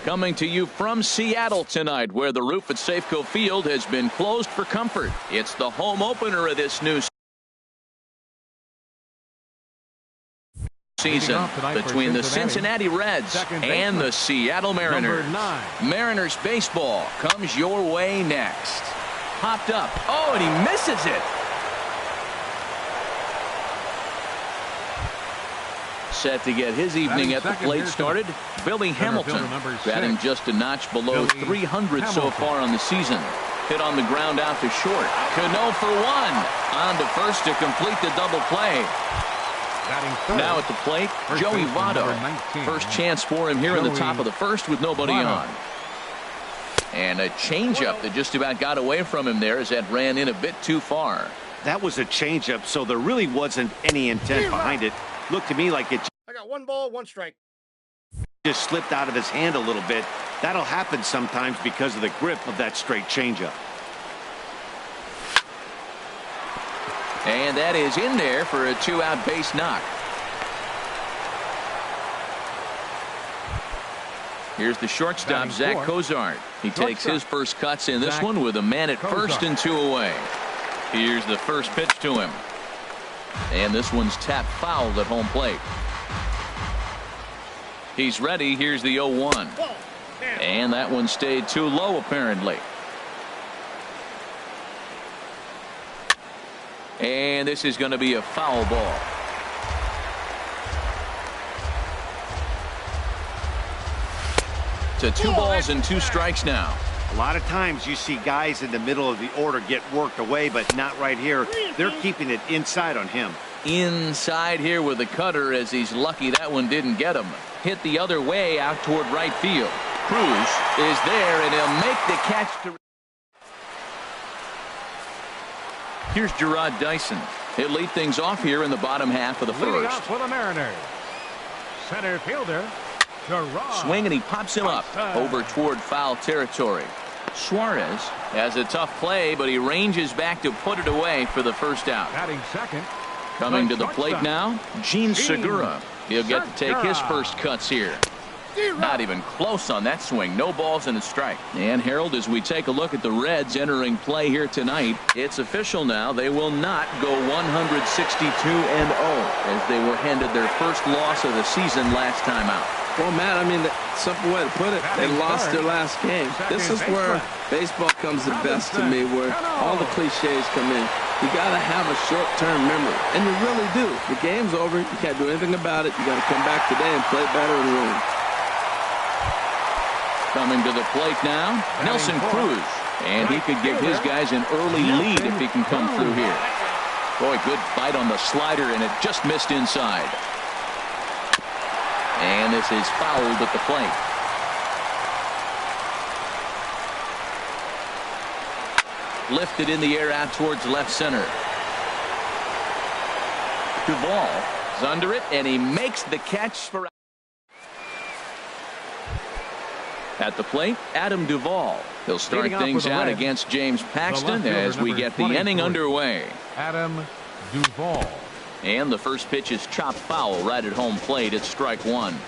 Coming to you from Seattle tonight, where the roof at Safeco Field has been closed for comfort. It's the home opener of this new season between the Cincinnati Reds and the Seattle Mariners. Mariners baseball comes your way next. Popped up. Oh, and he misses it. Set to get his evening at the plate started, Billy Hamilton, batting just a notch below 300 so far on the season. Hit on the ground out to short. Cano for one. On to first to complete the double play. Now at the plate, Joey Votto. First chance for him here in the top of the first with nobody on. And a changeup that just about got away from him there as that ran in a bit too far. That was a changeup, so there really wasn't any intent behind it. Looked to me like it. I got 1 ball, 1 strike. Just slipped out of his hand a little bit. That'll happen sometimes because of the grip of that straight changeup. And that is in there for a 2-out base knock. Here's the shortstop, Zach Cozart. He takes his first cuts in this one with a man at first and 2 away. Here's the first pitch to him. And this one's tapped foul at home plate. He's ready. Here's the 0-1. And that one stayed too low apparently. And this is going to be a foul ball. To 2 balls and 2 strikes now. A lot of times you see guys in the middle of the order get worked away, but not right here. They're keeping it inside on him. Inside here with the cutter, as he's lucky that one didn't get him. Hit the other way out toward right field. Cruz is there, and he'll make the catch to. Here's Gerard Dyson. He'll lead things off here in the bottom half of the Leading first. out for the Mariners, center fielder Gerard. Swing, and he pops him up over toward foul territory. Suarez has a tough play, but he ranges back to put it away for the first out. Batting second. Coming to the plate now, Gene Segura. He'll get to take his first cuts here. Not even close on that swing. No balls and a strike. And Harold, as we take a look at the Reds entering play here tonight, it's official now. They will not go 162-0 as they were handed their first loss of the season last time out. Well, Matt, I mean, the simple way to put it, they lost their last game. This is where baseball comes the best to me, where all the cliches come in. You got to have a short-term memory, and you really do. The game's over. You can't do anything about it. You got to come back today and play better and win. Coming to the plate now, Nelson Cruz. And he could give his guys an early lead if he can come through here. Boy, good bite on the slider, and it just missed inside. And this is fouled at the plate. Lifted in the air out towards left center. Duvall is under it, and he makes the catch for. At the plate, Adam Duvall. He'll start things out against James Paxton as we get the inning underway. Adam Duvall. And the first pitch is chopped foul right at home plate. It's strike 1.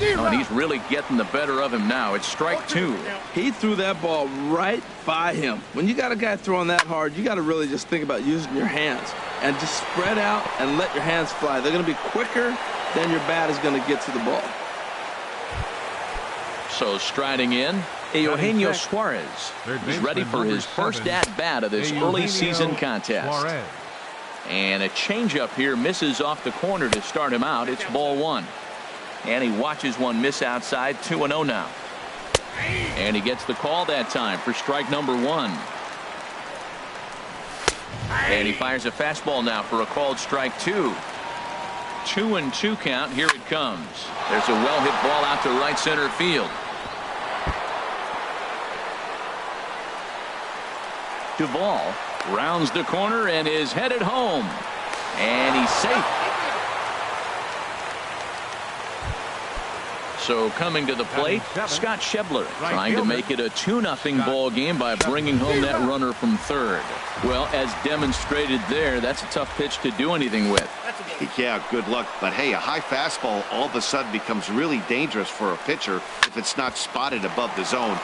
Oh, and he's really getting the better of him now. It's strike 2. He threw that ball right by him. When you got a guy throwing that hard, you got to really just think about using your hands and just spread out and let your hands fly. They're going to be quicker than your bat is going to get to the ball. So striding in, Eugenio Suarez is ready for his first at-bat of this early season contest. And a changeup here misses off the corner to start him out. It's ball 1. And he watches one miss outside. 2-0 now. And he gets the call that time for strike number 1. And he fires a fastball now for a called strike 2. 2-2 count. Here it comes. There's a well-hit ball out to right center field. Duvall rounds the corner and is headed home. And he's safe. So coming to the plate, Scott Schebler trying to make it a 2-0 ball game by bringing home that runner from third. Well, as demonstrated there, that's a tough pitch to do anything with. Yeah, good luck. But hey, a high fastball all of a sudden becomes really dangerous for a pitcher if it's not spotted above the zone.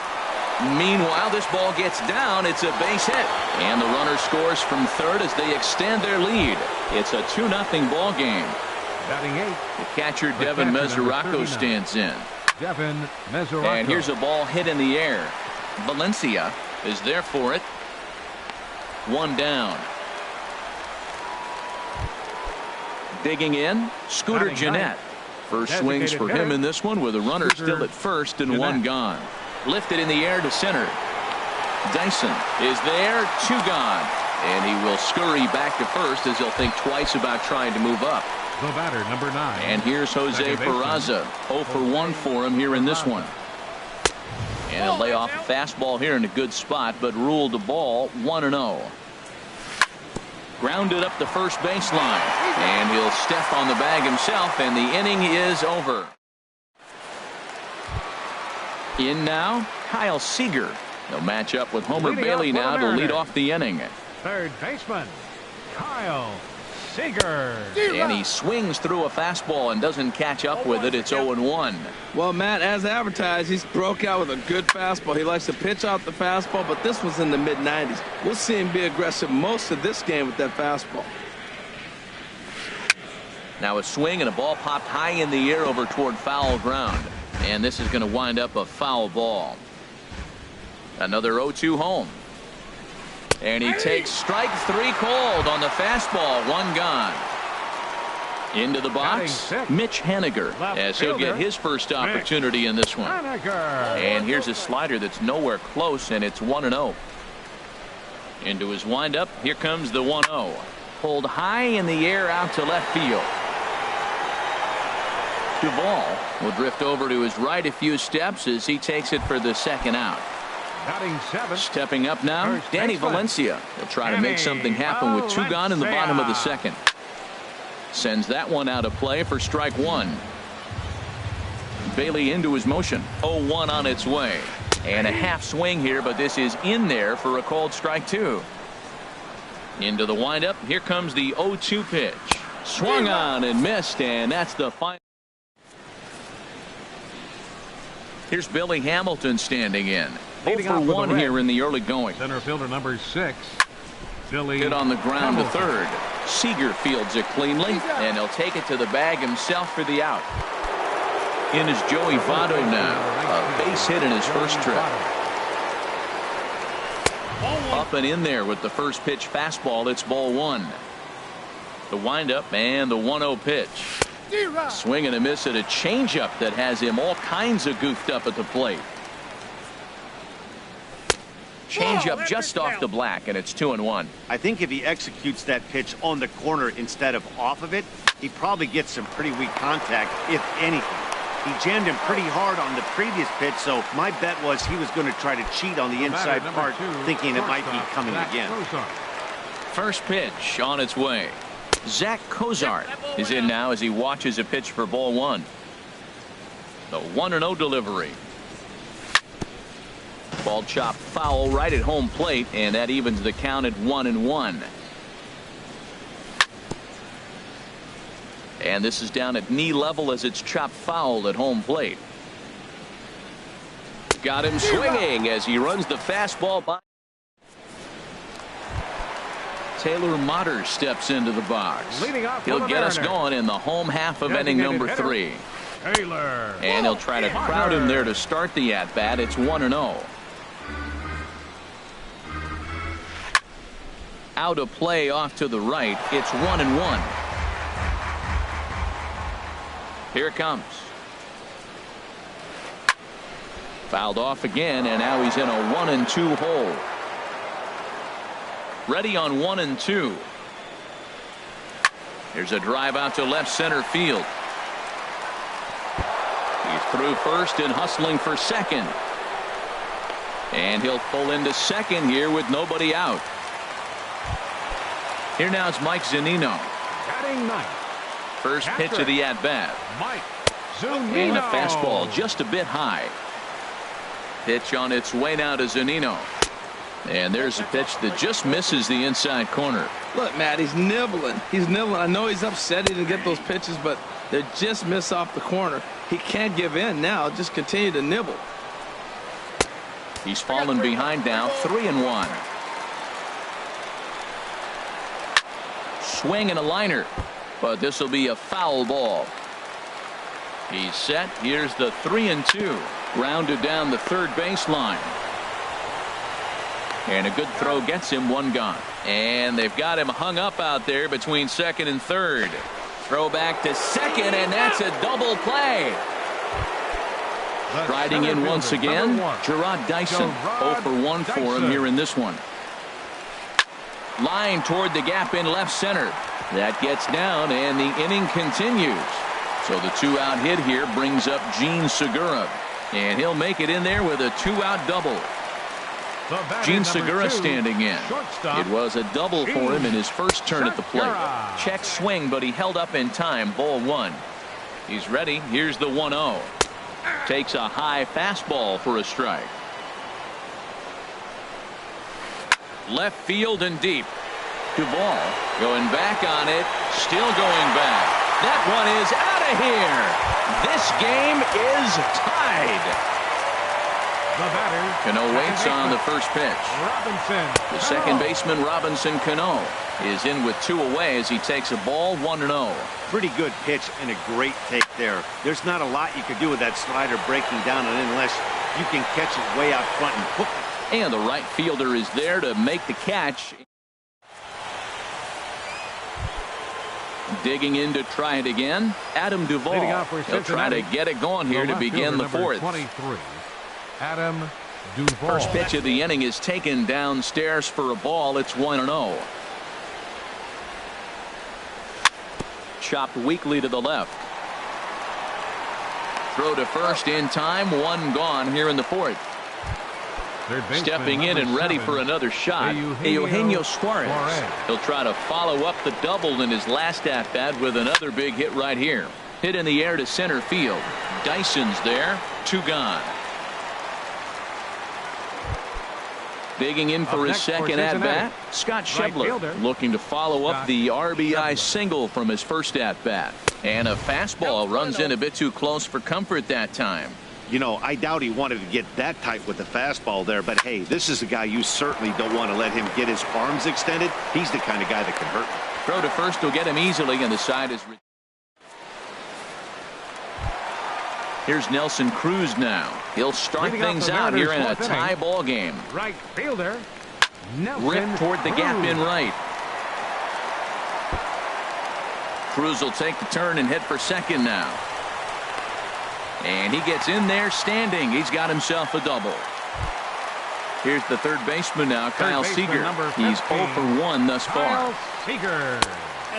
Meanwhile, this ball gets down. It's a base hit. And the runner scores from third as they extend their lead. It's a 2-0 ball game. Batting 8. The catcher, Devin Mesoraco, stands in. Devin Mesoraco. And here's a ball hit in the air. Valencia is there for it. One down. Digging in, Scooter Gennett. First swings for him in this one with a runner still at first and one gone. Lifted in the air to center. Dyson is there, 2 gone. And he will scurry back to first as he'll think twice about trying to move up. The batter, number 9. And here's Jose Peraza. 0 for 1 for him here in this one. And he'll lay off a fastball here in a good spot, but ruled the ball 1-0. Grounded up the first baseline. And he'll step on the bag himself, and the inning is over. In now, Kyle Seager. They'll match up with Homer Bailey now to lead off the inning. Third baseman, Kyle Seager. And he swings through a fastball and doesn't catch up with it. It's 0-1. Well, Matt, as advertised, he's broke out with a good fastball. He likes to pitch out the fastball, but this was in the mid-90s. We'll see him be aggressive most of this game with that fastball. Now a swing and a ball popped high in the air over toward foul ground. And this is going to wind up a foul ball. Another 0-2 home. And he takes strike 3 called on the fastball. 1 gone. Into the box, Mitch Haniger, as he'll get his first opportunity in this one. And here's a slider that's nowhere close, and it's 1-0. Into his windup, here comes the 1-0. Pulled high in the air out to left field. Duvall will drift over to his right a few steps as he takes it for the second out. Stepping up now, Danny Valencia. He'll try to make something happen with 2 gone in the bottom of the second. Sends that one out of play for strike 1. Bailey into his motion. 0-1 on its way. And a half swing here, but this is in there for a called strike 2. Into the windup. Here comes the 0-2 pitch. Swung on and missed, and that's the final. Here's Billy Hamilton standing in. 0 for 1 here in the early going. Center fielder number 6. Billy hit on the ground Hamilton. to third. Seager fields it cleanly, and he'll take it to the bag himself for the out. In is Joey Votto now. A base hit in his first trip. Up and in there with the first pitch fastball. It's ball 1. The windup and the 1-0 pitch. Swing and a miss at a changeup that has him all kinds of goofed up at the plate. Changeup just off the black, and it's 2-1. I think if he executes that pitch on the corner instead of off of it, he probably gets some pretty weak contact, if anything. He jammed him pretty hard on the previous pitch, so my bet was he was going to try to cheat on the inside part, thinking it might be coming again. First pitch on its way. Zach Cozart is in now as he watches a pitch for ball 1. The 1-0 delivery. Ball chopped foul right at home plate, and that evens the count at 1-1. And this is down at knee level as it's chopped foul at home plate. Got him swinging as he runs the fastball by. Taylor Motter steps into the box. He'll get us going in the home half of inning number 3. And he'll try to crowd him there to start the at-bat. It's 1-0. Out of play off to the right. It's 1-1. Here it comes. Fouled off again, and now he's in a 1-2 hole. Ready on 1-2. Here's a drive out to left center field. He's through first and hustling for second. And he'll pull into second here with nobody out. Here now is Mike Zunino. First pitch of the at-bat. And a fastball just a bit high. Pitch on its way now to Zunino. And there's a pitch that just misses the inside corner. Look, Matt, he's nibbling. He's nibbling. I know he's upset he didn't get those pitches, but they just miss off the corner. He can't give in now. Just continue to nibble. He's fallen behind now, 3-1. Swing and a liner, but this will be a foul ball. He's set. Here's the 3-2. Grounded down the third baseline. And a good throw gets him one gone. And they've got him hung up out there between second and third. Throw back to second, and that's a double play. Riding in once again, Gerard Dyson. 0 for 1 for him here in this one. Line toward the gap in left center. That gets down, and the inning continues. So the 2-out hit here brings up Gene Segura. And he'll make it in there with a 2-out double. Gene Segura standing in. It was a double for him in his first turn at the plate. Check swing, but he held up in time. Ball 1. He's ready. Here's the 1-0. Takes a high fastball for a strike. Left field and deep. Duvall going back on it. Still going back. That one is out of here. This game is tied. Cano waits on the first pitch. The second baseman, Robinson Cano, is in with 2 away as he takes a ball 1-0. Pretty good pitch and a great take there. There's not a lot you could do with that slider breaking down and unless you can catch it way out front and hook it. And the right fielder is there to make the catch. Digging in to try it again, Adam Duvall. He'll try to get it going here to begin the fourth. 23, Adam Duvall. First pitch of the inning is taken downstairs for a ball. It's 1-0. Chopped weakly to the left. Throw to first in time. 1 gone here in the fourth. Stepping in and ready for another shot, Eugenio Suarez. He'll try to follow up the double in his last at-bat with another big hit right here. Hit in the air to center field. Dyson's there. 2 gone. Digging in for his second at-bat, Scott Schebler looking to follow up the RBI single from his first at-bat. And a fastball runs in a bit too close for comfort that time. You know, I doubt he wanted to get that tight with the fastball there, but hey, this is a guy you certainly don't want to let him get his arms extended. He's the kind of guy that can hurt you. Throw to first will get him easily, and the side is. Here's Nelson Cruz now. He'll start things out here in a tie ball game. Right fielder. Rip toward the gap in right. Cruz will take the turn and head for second now. And he gets in there standing. He's got himself a double. Here's the third baseman now, Kyle Seager. He's 0 for 1 thus far.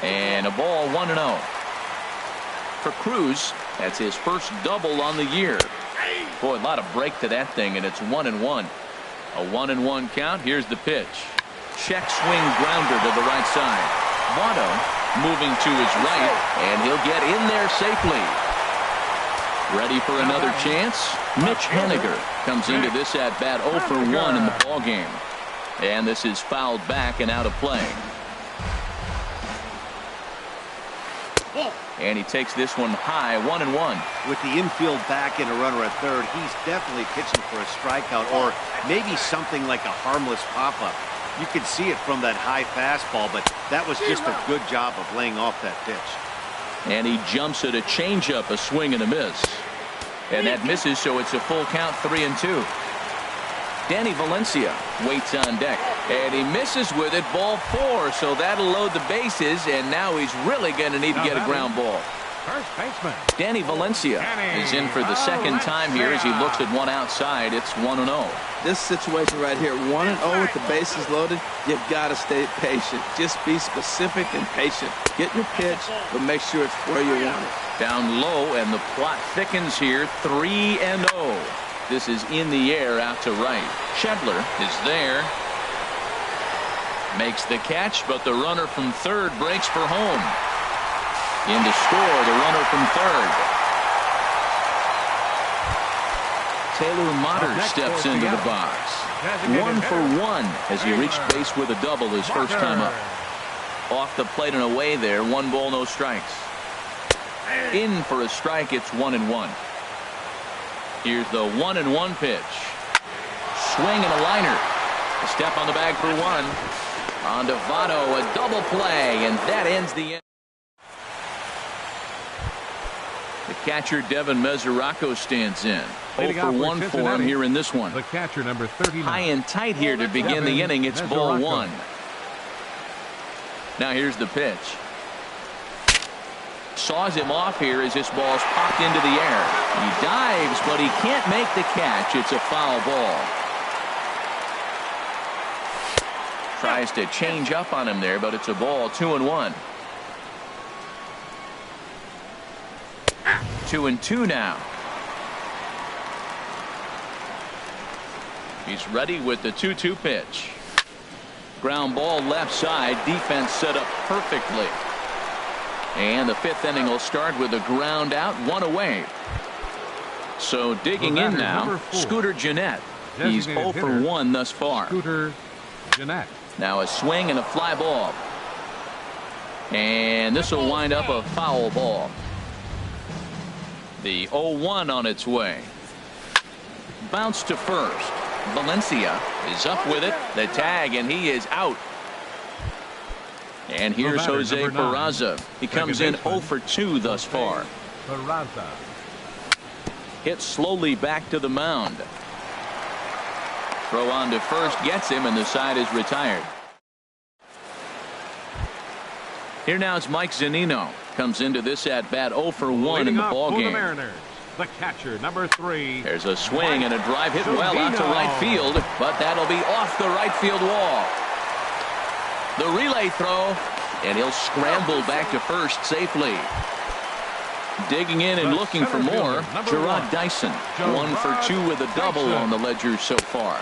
And a ball 1-0. For Cruz, that's his first double on the year. Boy, a lot of break to that thing, and it's 1-1. A 1-1 count. Here's the pitch. Check swing grounder to the right side. Votto moving to his right, and he'll get in there safely. Ready for another chance? Mitch Haniger comes into this at-bat 0 for 1 in the ballgame. And this is fouled back and out of play. And he takes this one high, 1-1. With the infield back and a runner at third, he's definitely pitching for a strikeout or maybe something like a harmless pop-up. You could see it from that high fastball, but that was just a good job of laying off that pitch. And he jumps at a changeup, a swing and a miss. And that misses, so it's a full count, 3-2. Danny Valencia waits on deck. And he misses with it, ball 4. So that'll load the bases, and now he's really going to need to get a ground ball. First baseman Danny Valencia is in for the second time here as he looks at one outside. It's 1-0. This situation right here, 1-0 with the bases loaded, you've got to stay patient. Just be specific and patient. Get your pitch, but make sure it's where you want it. Down low, and the plot thickens here, 3-0. This is in the air out to right. Schebler is there. Makes the catch, but the runner from third breaks for home. In to score, the runner from third. Taylor Motter steps into the box. 1 for 1 as he reached base with a double his first time up. Off the plate and away there. 1 ball, no strikes. In for a strike. It's 1-1. Here's the 1-1 pitch. Swing and a liner. A step on the bag for 1. On to Votto, a double play, and that ends the inning. The catcher Devin Mesoraco stands in. 0 for 1 for him here in this one. The catcher, number 39. High and tight here to begin the inning. It's ball 1. Now here's the pitch. Saws him off here as this ball's popped into the air. He dives, but he can't make the catch. It's a foul ball. Tries to change up on him there, but it's a ball. 2-1. 2-2 now. He's ready with the 2-2 pitch. Ground ball left side. Defense set up perfectly. And the 5th inning will start with a ground out, 1 away. So digging in now, Scooter Gennett. He's 0 for 1 thus far. Scooter Gennett. Now a swing and a fly ball. And this will wind up a foul ball. The 0-1 on its way. Bounce to first. Valencia is up with it. The tag, and he is out. And here's Jose Peraza. He comes in 0 for 2 thus far. Peraza. Hit slowly back to the mound. Throw on to first gets him, and the side is retired. Here now is Mike Zunino. Comes into this at bat 0 for 1 in the ball game. The catcher, number 3. There's a swing and a drive hit well out to right field, but that'll be off the right field wall. The relay throw, and he'll scramble back to first safely. Digging in and looking for more, Gerard Dyson. 1 for 2 with a double on the ledger so far.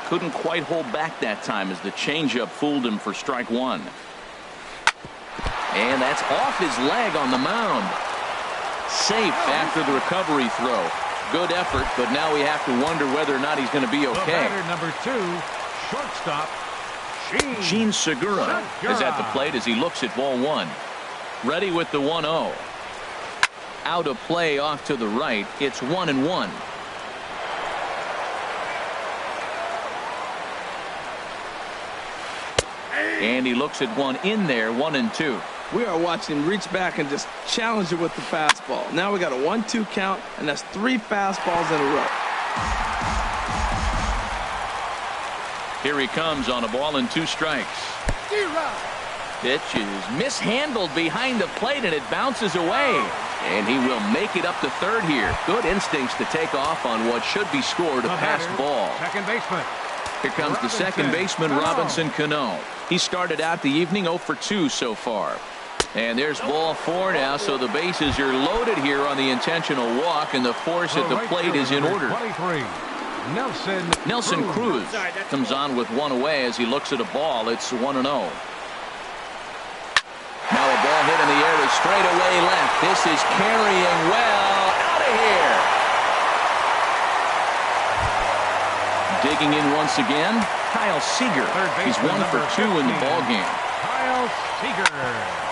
Couldn't quite hold back that time as the changeup fooled him for strike 1. And that's off his leg on the mound. Safe after the recovery throw. Good effort, but now we have to wonder whether or not he's going to be okay. Number 2, shortstop, Gene Segura is at the plate as he looks at ball 1. Ready with the 1-0. Out of play off to the right. It's 1-1. And he looks at one in there. 1-2. We are watching him reach back and just challenge it with the fastball. Now we got a 1-2 count, and that's 3 fastballs in a row. Here he comes on a ball and 2 strikes. Pitch is mishandled behind the plate, and it bounces away. And he will make it up to third here. Good instincts to take off on what should be scored a passed ball. Second baseman. Here comes the second baseman, Robinson Cano. He started out the evening 0 for 2 so far. And there's ball 4 now, so the bases are loaded here on the intentional walk, and the force at the plate is in order. 23. Nelson Cruz comes on with 1 away as he looks at a ball. It's 1-0. Now a ball hit in the air to straightaway left. This is carrying well out of here. Digging in once again, Kyle Seager. He's 1 for 2 in the ball game. Kyle Seager.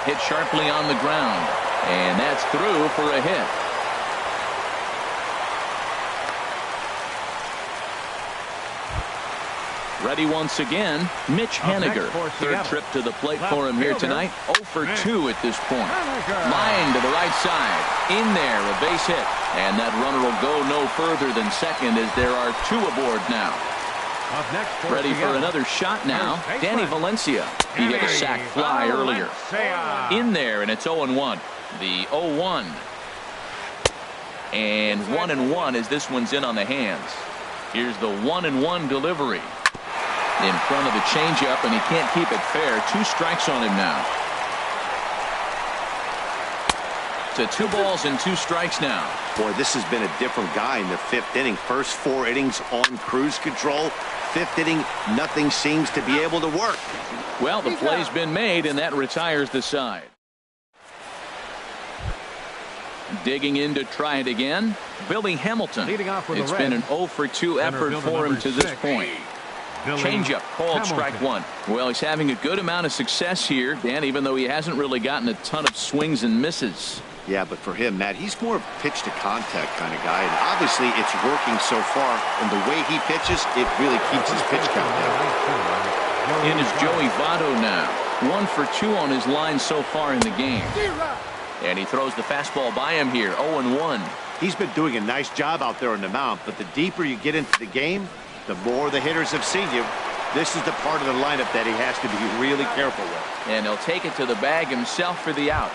Hit sharply on the ground, and that's through for a hit. Ready once again, Mitch Haniger. Third trip to the plate for him here tonight. 0 for 2 at this point. Line to the right side. In there, a base hit. And that runner will go no further than second as there are 2 aboard now. Ready for another shot now. Danny Valencia. He hit a sac fly earlier. In there, and it's 0-1. The 0-1. And 1-1 as this one's in on the hands. Here's the 1-1 delivery. In front of the changeup, and he can't keep it fair. 2 strikes on him now. To 2 balls and 2 strikes now. Boy, this has been a different guy in the 5th inning. First 4 innings on cruise control. 5th inning, nothing seems to be able to work. Well, the play's been made, and that retires the side. Digging in to try it again, Billy Hamilton. It's been an 0 for 2 effort for him to this point. Changeup called strike one. Well, he's having a good amount of success here, Dan, even though he hasn't really gotten a ton of swings and misses. Yeah, but for him, Matt, he's more of a pitch to contact kind of guy, and obviously it's working so far, and the way he pitches, it really keeps his pitch count down. In is Joey Votto now. 1 for 2 on his line so far in the game. And he throws the fastball by him here, 0-1. He's been doing a nice job out there on the mound, but the deeper you get into the game, the more the hitters have seen you. This is the part of the lineup that he has to be really careful with. And he'll take it to the bag himself for the out.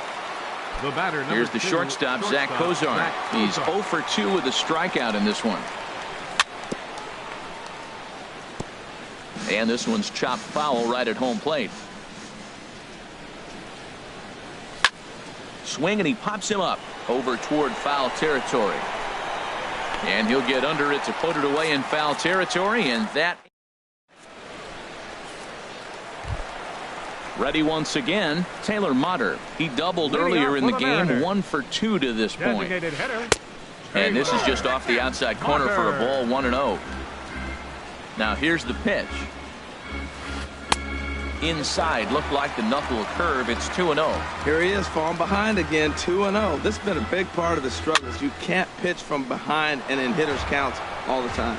Here's the shortstop, Zach Kozar. He's 0 for 2 with a strikeout in this one. And this one's chopped foul right at home plate. Swing, and he pops him up over toward foul territory. And he'll get under it to put it away in foul territory, and that. Ready once again, Taylor Motter. He doubled earlier in the game, 1 for 2 to this point. And this is just off the outside corner for a ball, 1-0. Now here's the pitch. Inside, looked like the knuckle curve. It's 2-0. Here he is, falling behind again, 2-0. This has been a big part of the struggles. You can't pitch from behind and in hitters' counts all the time.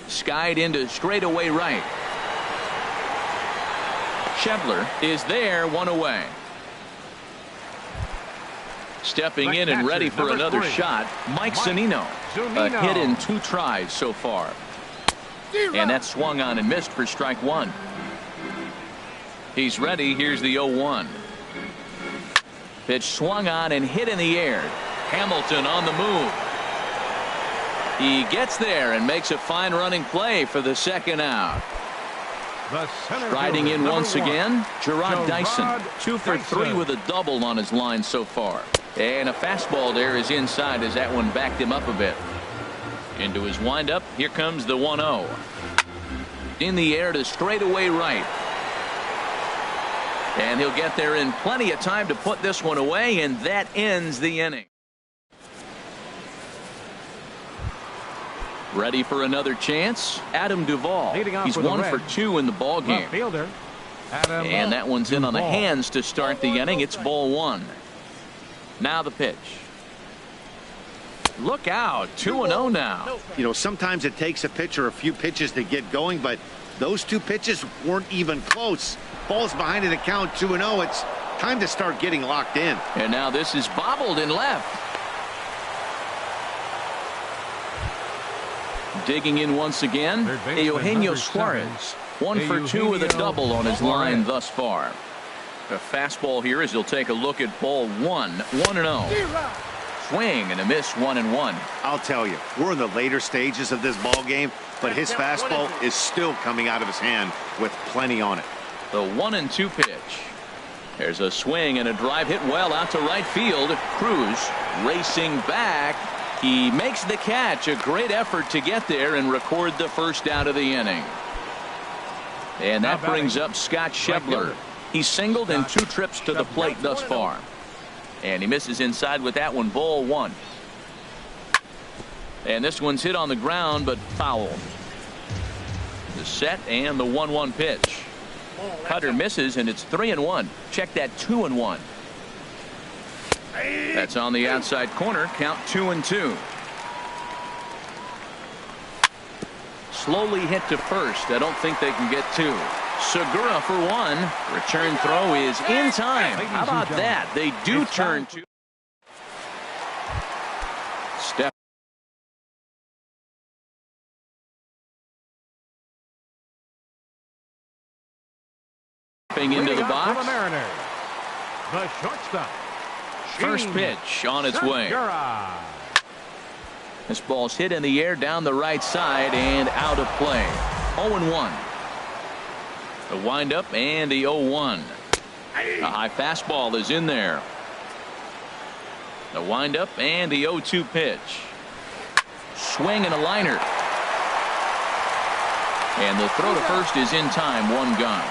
Skied into straightaway right. Schebler is there, 1 away. Stepping in and ready for another shot, Mike Zunino. A hit in 2 tries so far. And that swung on and missed for strike 1. He's ready. Here's the 0-1. Pitch swung on and hit in the air. Hamilton on the move. He gets there and makes a fine running play for the second out. Striding in once again, Gerard Dyson. 2 for 3 with a double on his line so far. And a fastball there is inside as that one backed him up a bit. Into his windup, here comes the 1-0. In the air to straightaway right. And he'll get there in plenty of time to put this one away, and that ends the inning. Ready for another chance, Adam Duvall. He's 1 for 2 in the ball game. And that one's in on the hands to start the inning. It's ball 1. Now the pitch. Look out, 2-0 now. You know, sometimes it takes a pitcher a few pitches to get going, but those 2 pitches weren't even close. Ball's behind in the count, 2-0. It's time to start getting locked in. And now this is bobbled in left. Digging in once again, Eugenio Suarez. 1 for 2 with a double on his line thus far. A fastball here as he'll take a look at ball 1. 1-0. Swing and a miss, 1-1. I'll tell you, we're in the later stages of this ball game, but his fastball is still coming out of his hand with plenty on it. The 1-2 pitch. There's a swing and a drive hit well out to right field. Cruz racing back. He makes the catch. A great effort to get there and record the first out of the inning. And that brings up Scott Schebler. He's singled in 2 trips to the plate thus far. And he misses inside with that one, ball 1. And this one's hit on the ground, but foul. The set and the 1-1 pitch. Cutter misses, and it's 3-1. Check that, 2-1. That's on the outside corner. Count 2-2. Slowly hit to first. I don't think they can get 2. Segura for 1. Return throw is in time. How about that? They do turn 2. Step. Into the box. The shortstop. First pitch on its way. This ball's hit in the air down the right side and out of play. 0-1. The windup and the 0-1. A high fastball is in there. The windup and the 0-2 pitch. Swing and a liner. And the throw to first is in time. 1 gone.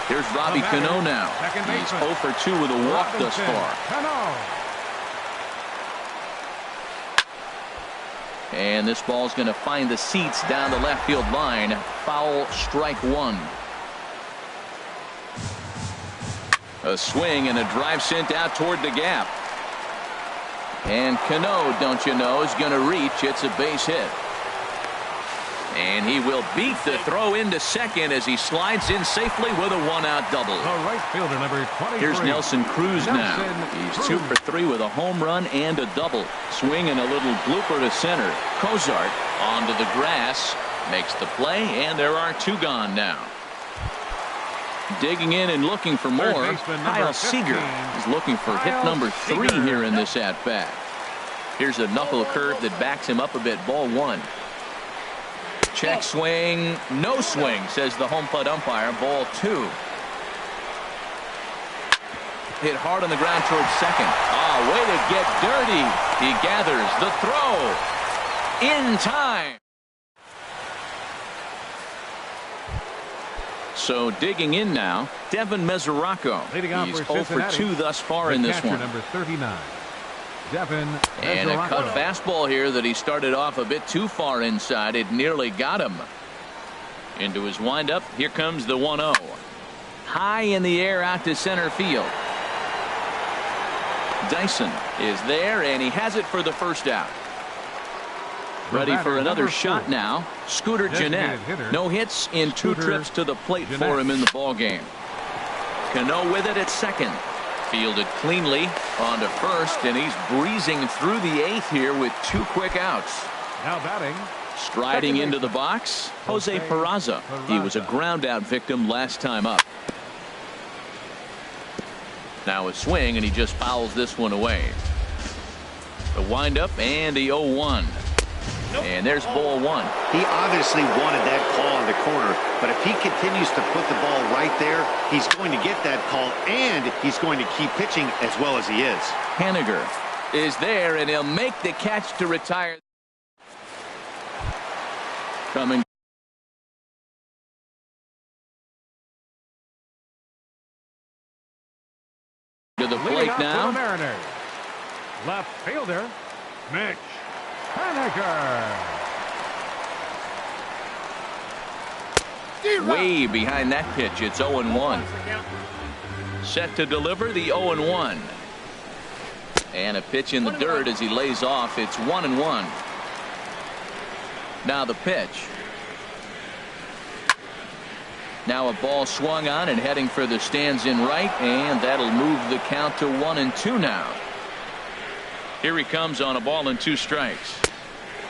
Here's Robbie Cano now. He's 0 for 2 with a walk thus far. And this ball's going to find the seats down the left field line. Foul, strike one. A swing and a drive sent out toward the gap. And Cano, don't you know, is going to reach. It's a base hit. And he will beat the throw into second as he slides in safely with a one-out double. The right fielder, number 23. Here's Nelson Cruz now. He's 2 for 3 with a home run and a double. Swing and a little blooper to center. Cozart onto the grass, makes the play, and there are 2 gone now. Digging in and looking for more, Kyle Seager is looking for hit number 3 here in this at-bat. Here's a knuckle curve that backs him up a bit. Ball 1. Check swing, no swing, says the home plate umpire. Ball 2. Hit hard on the ground towards second. Way to get dirty. He gathers the throw in time. So digging in now, Devin Mesoraco. He's 0 for 2 thus far in this one. Number 39. Devin and a cut fastball here that he started off a bit too far inside. It nearly got him. Into his windup. Here comes the 1-0. High in the air out to center field. Dyson is there, and he has it for the first out. Ready for another shot now. Scooter Gennett. No hits in 2 trips to the plate for him in the ball game. Cano with it at second. Fielded cleanly onto first, and he's breezing through the 8th here with 2 quick outs. Now batting. Striding into the box, Jose Peraza. He was a ground out victim last time up. Now a swing, and he just fouls this one away. The windup and the 0-1. And there's ball 1. He obviously wanted that call in the corner, but if he continues to put the ball right there, he's going to get that call, and he's going to keep pitching as well as he is. Haniger is there, and he'll make the catch to retire. Coming to the plate now. Left fielder, Mitch Haniger. Way behind that pitch. It's 0-1. Set to deliver the 0-1. And a pitch in the dirt as he lays off. It's 1-1. Now the pitch. Now a ball swung on and heading for the stands in right, and that'll move the count to 1-2 now. Here he comes on a ball and 2 strikes.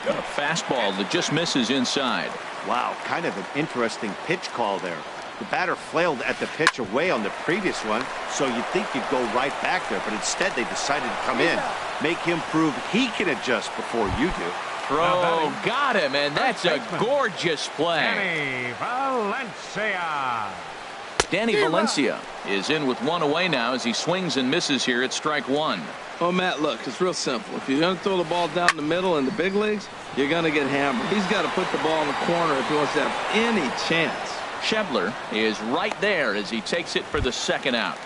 A fastball that just misses inside. Wow, kind of an interesting pitch call there. The batter flailed at the pitch away on the previous one, so you'd think you'd go right back there, but instead they decided to come in, make him prove he can adjust before you do. Throw got him, and that's a gorgeous play. Danny Valencia is in with 1 away now as he swings and misses here at strike 1. Oh, Matt, look, it's real simple. If you're going to throw the ball down the middle in the big leagues, you're going to get hammered. He's got to put the ball in the corner if he wants to have any chance. Schebler is right there as he takes it for the second out.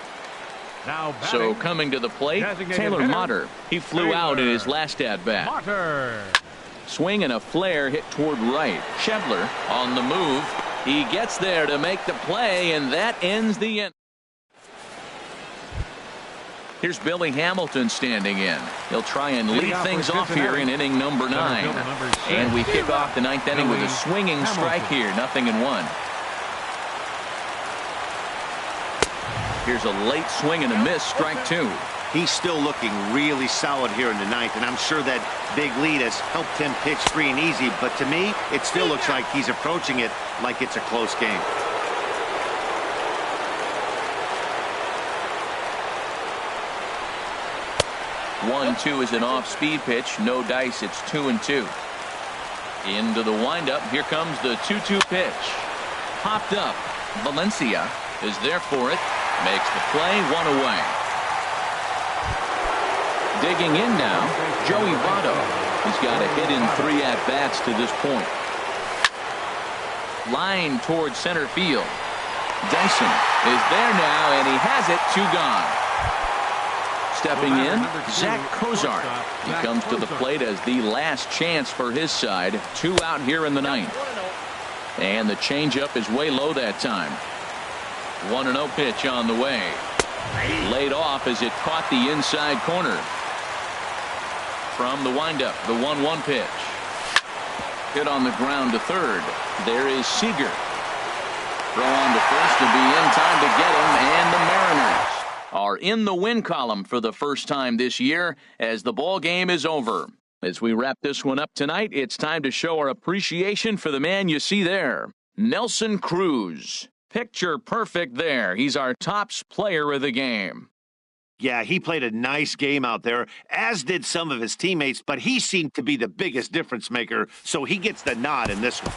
Now so coming to the plate, Taylor Motter. He flew out in his last at-bat. Swing and a flare hit toward right. Schebler on the move. He gets there to make the play, and that ends the inning. Here's Billy Hamilton standing in. He'll try and lead things off here in inning number 9. And we kick off the 9th inning with a swinging strike here. 0-1. Here's a late swing and a miss. Strike 2. He's still looking really solid here in the 9th, and I'm sure that big lead has helped him pitch free and easy, but to me, it still looks like he's approaching it like it's a close game. One-two is an off-speed pitch. No dice. It's 2-2. Into the windup. Here comes the 2-2 pitch. Popped up. Valencia is there for it. Makes the play. 1 away. Digging in now, Joey Votto. He's got a hit in 3 at-bats to this point. Line towards center field. Dyson is there now, and he has it. 2 gone. Stepping in, Zach Cozart. He comes to the plate as the last chance for his side. 2 out here in the 9th. And the changeup is way low that time. 1-0 pitch on the way. Laid off as it caught the inside corner. From the windup, the 1-1 pitch. Hit on the ground to third. There is Seager. Throw on to first to be in time to get him, and the Mariners are in the win column for the first time this year as the ball game is over. As we wrap this one up tonight, it's time to show our appreciation for the man you see there, Nelson Cruz. Picture perfect there. He's our tops player of the game. Yeah, he played a nice game out there, as did some of his teammates, but he seemed to be the biggest difference maker, so he gets the nod in this one.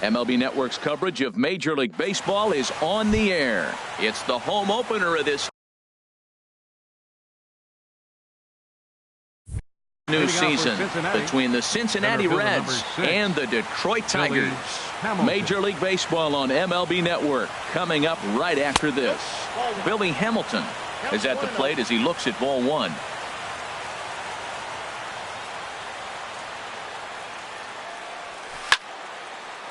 MLB Network's coverage of Major League Baseball is on the air. It's the home opener of this new season between the Cincinnati Reds and the Detroit Tigers. Major League Baseball on MLB Network coming up right after this. Billy Hamilton is at the plate as he looks at ball one.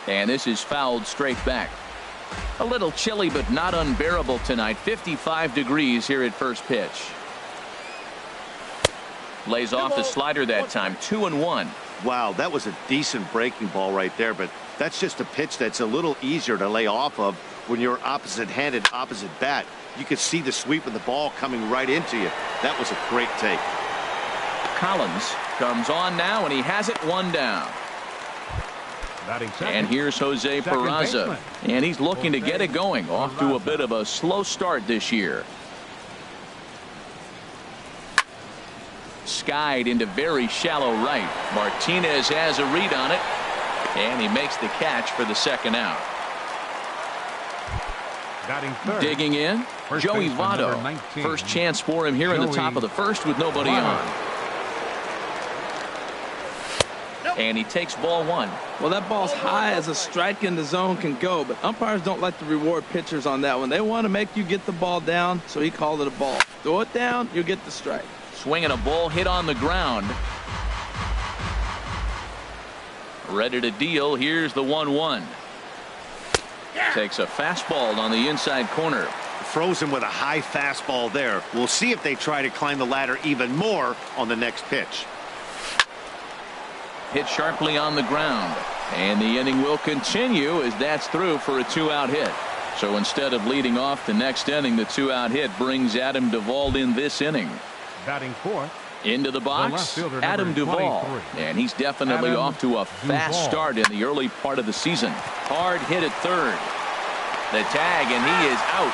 And this is fouled straight back. A little chilly but not unbearable tonight. 55 degrees here at first pitch. Lays off the slider that time. 2-1. Wow, that was a decent breaking ball right there, but that's just a pitch that's a little easier to lay off of when you're opposite-handed, opposite bat. You could see the sweep of the ball coming right into you. That was a great take. Collins comes on now, and he has it one down. And here's Jose Peraza, and he's looking to get it going. Off to a bit of a slow start this year. Skied into very shallow right. Martinez has a read on it, and he makes the catch for the second out. Digging in, Joey Votto. First chance for him here in the top of the first with nobody on. And he takes ball one. Well, that ball's high as a strike in the zone can go, but umpires don't like to reward pitchers on that one. They want to make you get the ball down, so he called it a ball. Throw it down, you'll get the strike. Swinging a ball hit on the ground. Ready to deal. Here's the 1-1. Takes a fastball on the inside corner. Throws him with a high fastball there. We'll see if they try to climb the ladder even more on the next pitch. Hit sharply on the ground, and the inning will continue as that's through for a 2-out hit. So instead of leading off the next inning, the 2-out hit brings Adam Duvall in this inning. Batting fourth. Into the box, Adam Duvall, and he's definitely off to a fast start in the early part of the season. Hard hit at third. The tag, and he is out.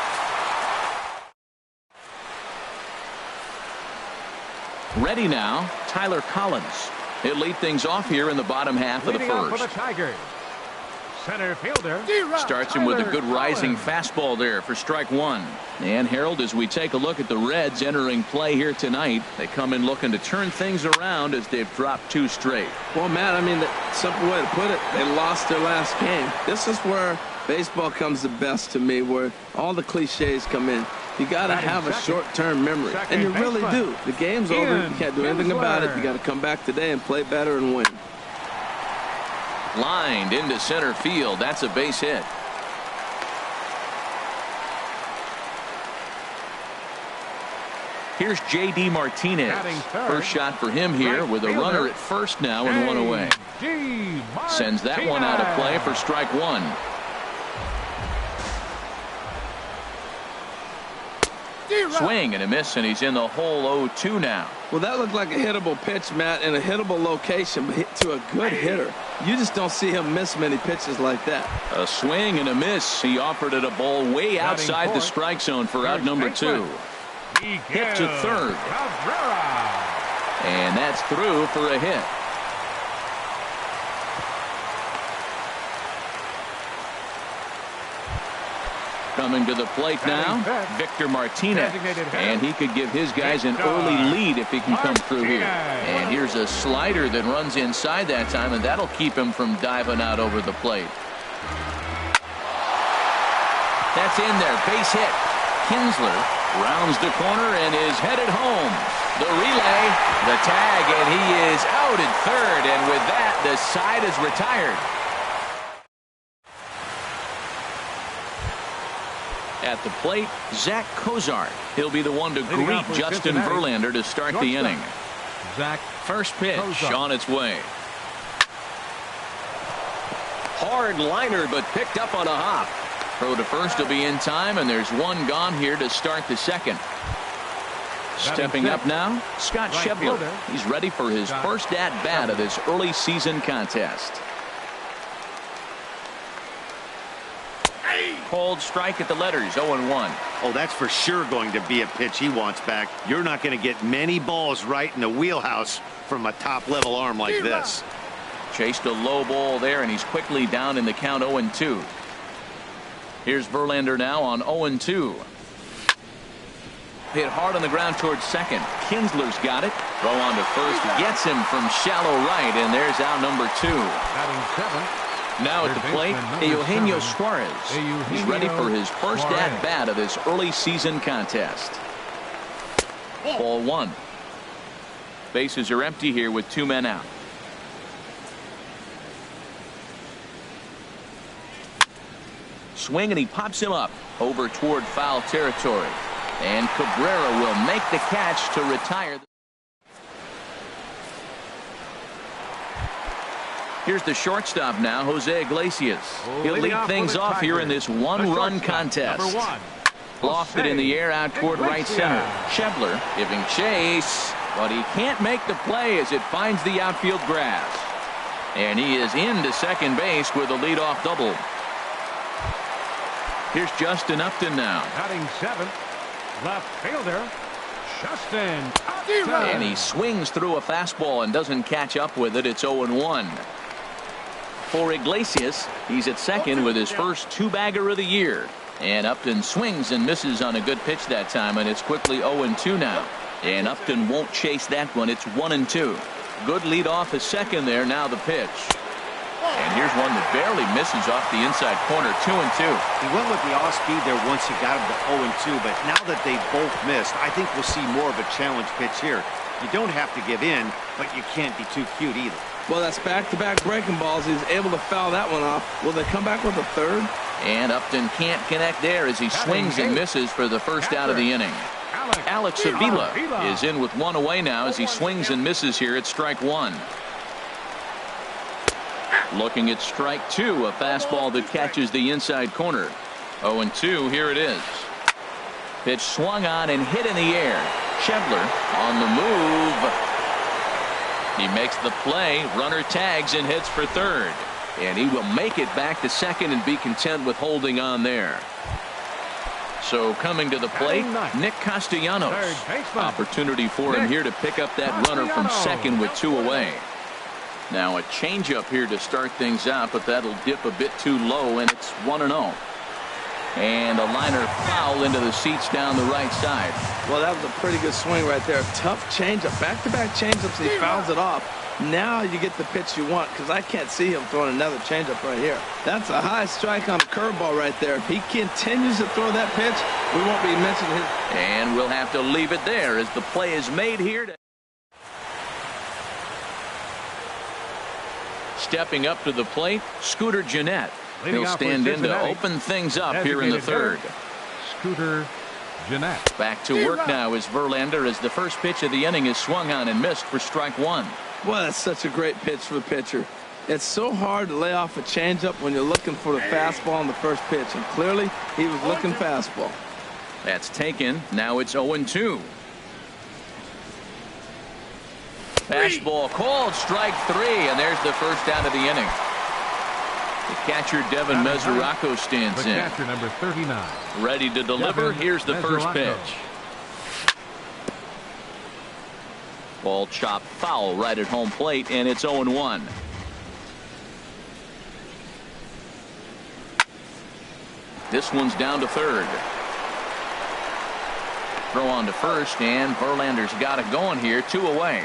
Ready now, Tyler Collins. He'll lead things off here in the bottom half of the first. For the Tigers, center fielder starts him with a good rising fastball there for strike one. And Harold, as we take a look at the Reds entering play here tonight, they come in looking to turn things around as they've dropped two straight. Well, Matt, I mean, the simple way to put it, they lost their last game. This is where baseball comes the best to me, where all the cliches come in. You got to have a short-term memory, and you really do. The game's over. You can't do anything about it. You got to come back today and play better and win. Lined into center field. That's a base hit. Here's J.D. Martinez. First shot for him here with a runner at first now and one away. Sends that one out of play for strike one. Swing and a miss, and he's in the hole 0-2 now. Well, that looked like a hittable pitch, Matt, in a hittable location, but hit to a good hitter. You just don't see him miss many pitches like that. A swing and a miss. He offered it a ball way outside the strike zone for out number two. Hit to third. And that's through for a hit. Coming to the plate now, Victor Martinez, and he could give his guys an early lead if he can come through here. And here's a slider that runs inside that time, and that'll keep him from diving out over the plate. That's in there, base hit. Kinsler rounds the corner and is headed home. The relay, the tag, and he is out at third, and with that, the side is retired. At the plate, Zach Cozart. He'll be the one to greet Justin Verlander to start the inning. First pitch on its way. Hard liner, but picked up on a hop. Throw to first will be in time, and there's one gone here to start the second. Stepping up now, Scott Schebler. He's ready for his first at-bat of this early season contest. Cold strike at the letters, 0-1. Oh, that's for sure going to be a pitch he wants back. You're not going to get many balls right in the wheelhouse from a top-level arm like this. Chased a low ball there, and he's quickly down in the count 0-2. Here's Verlander now on 0-2. Hit hard on the ground towards second. Kinsler's got it. Throw on to first. Gets him from shallow right, and there's out number 2. Now at the plate, Eugenio Suarez. He's ready for his first at-bat of this early season contest. Ball 1. Bases are empty here with 2 men out. Swing, and he pops him up over toward foul territory. And Cabrera will make the catch to retire. Here's the shortstop now, Jose Iglesias. He'll lead things off here in this one-run contest. Lofted in the air out toward right center. Schebler giving chase, but he can't make the play as it finds the outfield grass. And he is into second base with a leadoff double. Here's Justin Upton now. Batting 7th, left fielder, Justin Upton. And he swings through a fastball and doesn't catch up with it. It's 0-1. For Iglesias, he's at second with his first 2-bagger of the year. And Upton swings and misses on a good pitch that time, and it's quickly 0-2 now. And Upton won't chase that one. It's 1-2. Good lead off his second there. Now the pitch. And here's one that barely misses off the inside corner. 2-2. He went with the off speed there once he got him to 0-2, but now that they both missed, I think we'll see more of a challenge pitch here. You don't have to give in, but you can't be too cute either. Well, that's back-to-back breaking balls. He's able to foul that one off. Will they come back with a third? And Upton can't connect there as he swings and misses for the first out of the inning. Alex Avila is in with 1 away now as he swings and misses here at strike 1. Looking at strike 2, a fastball that catches the inside corner. 0-2, here it is. Pitch swung on and hit in the air. Schebler on the move. He makes the play, runner tags and heads for third. And he will make it back to second and be content with holding on there. So coming to the plate, Nick Castellanos. Opportunity for him here to pick up that runner from second with 2 away. Now a changeup here to start things out, but that'll dip a bit too low, and it's 1-0. And a liner foul into the seats down the right side. Well, that was a pretty good swing right there. Tough changeup. Back-to-back changeups, he fouls it off. Now you get the pitch you want, because I can't see him throwing another changeup right here. That's a high strike on a curveball right there. If he continues to throw that pitch, we won't be mentioning his. And we'll have to leave it there as the play is made here. Stepping up to the plate, Scooter Gennett. He'll stand in to open things up here in the third. Scooter Gennett. Back to work now is Verlander as the first pitch of the inning is swung on and missed for strike 1. Well, that's such a great pitch for the pitcher. It's so hard to lay off a changeup when you're looking for the fastball on the first pitch, and clearly he was looking fastball. That's taken. Now it's 0-2. Fastball called, strike 3, and there's the first out of the inning. The catcher Devin Mesoraco stands in. Catcher number 39. Ready to deliver. Here's the first pitch. Ball chopped foul right at home plate, and it's 0-1. This one's down to third. Throw on to first, and Verlander's got it going here. 2 away.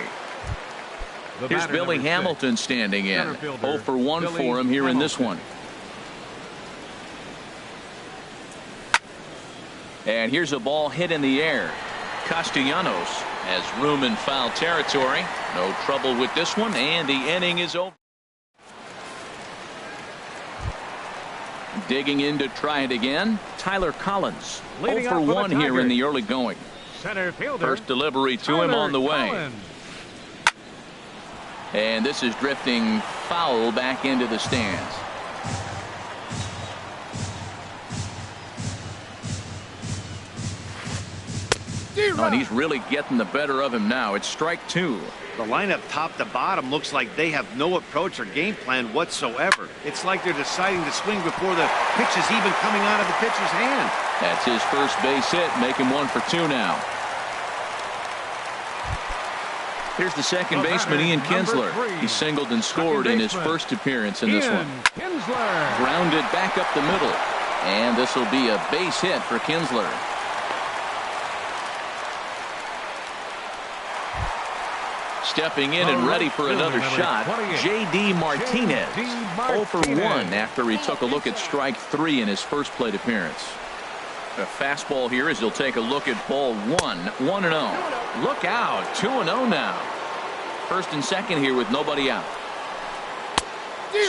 Here's Billy Hamilton standing in. 0 for 1 for him here in this one. And here's a ball hit in the air. Castellanos has room in foul territory. No trouble with this one, and the inning is over. Digging in to try it again, Tyler Collins. 0 for 1 here in the early going. Center fielder. First delivery to him on the way. And this is drifting foul back into the stands. Oh, and he's really getting the better of him now. It's strike 2. The lineup top to bottom looks like they have no approach or game plan whatsoever. It's like they're deciding to swing before the pitch is even coming out of the pitcher's hand. That's his first base hit, making 1 for 2 now. Here's the second baseman, Ian Kinsler. He singled and scored in his first appearance in this one. Grounded back up the middle. And this will be a base hit for Kinsler. Stepping in and ready for another shot, J.D. Martinez. 0 for 1 after he took a look at strike 3 in his first plate appearance. A fastball here as he'll take a look at ball 1. 1-0. Look out. 2-0 now. First and second here with nobody out.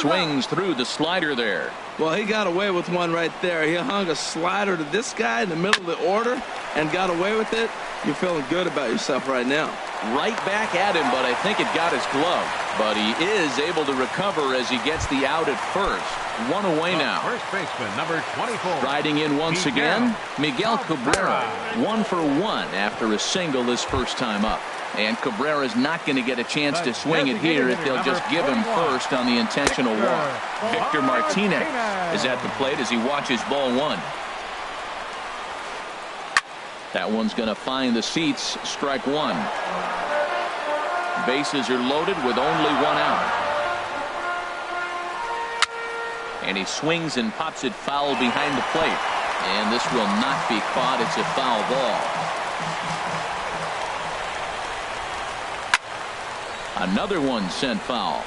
Swings through the slider there. Well, he got away with one right there. He hung a slider to this guy in the middle of the order and got away with it. You're feeling good about yourself right now. Right back at him, but I think it got his glove. But he is able to recover as he gets the out at first. 1 away now. First baseman, number 24. Riding in once again, Miguel Cabrera. 1 for 1 after a single his first time up. And Cabrera's not going to get a chance to swing it here if they'll just give him first on the intentional walk. Victor Martinez is at the plate as he watches ball 1. That one's going to find the seats. Strike 1. Bases are loaded with only 1 out. And he swings and pops it foul behind the plate. And this will not be caught. It's a foul ball. Another one sent foul.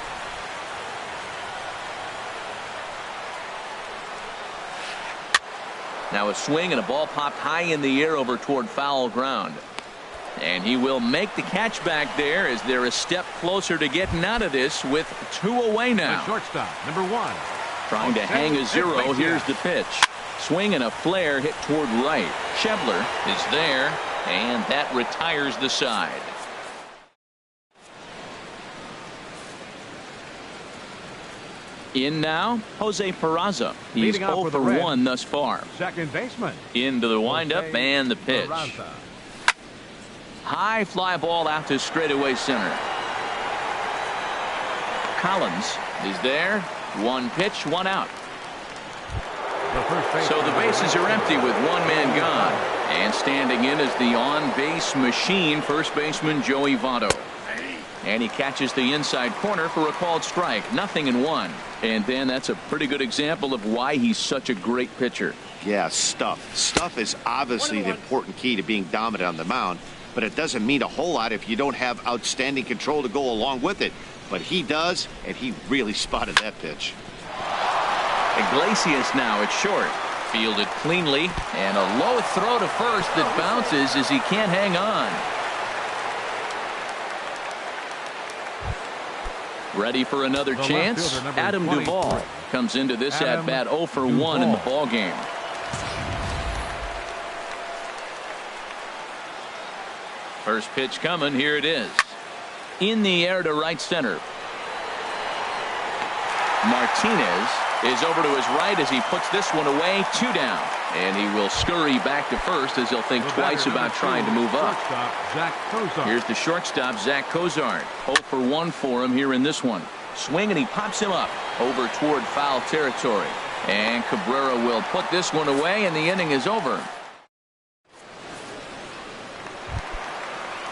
Now a swing and a ball popped high in the air over toward foul ground. And he will make the catch back there as they're a step closer to getting out of this with 2 away now. The shortstop, number 1. Trying to hang a 0. Here's the pitch. Swing and a flare hit toward right. Schebler is there, and that retires the side. In now, Jose Peraza. He's 0 for 1 thus far. Second baseman. Into the windup and the pitch. High fly ball out to straightaway center. Collins is there. 1 pitch, 1 out. So the bases are empty with 1 man gone. And standing in is the on-base machine, first baseman Joey Votto. And he catches the inside corner for a called strike. 0-1. And then that's a pretty good example of why he's such a great pitcher. Yeah, stuff. Stuff is obviously the important key to being dominant on the mound, but it doesn't mean a whole lot if you don't have outstanding control to go along with it. But he does, and he really spotted that pitch. Iglesias now at short. Fielded cleanly, and a low throw to first that bounces as he can't hang on. Ready for another chance. Adam Duvall comes into this at bat 0 for 1 in the ball game. First pitch coming. Here it is. In the air to right center. Martinez is over to his right as he puts this one away. 2 down. And he will scurry back to first as he'll think twice about trying to move up. Here's the shortstop, Zach Cozart. 0 for 1 for him here in this one. Swing and he pops him up over toward foul territory. And Cabrera will put this one away and the inning is over.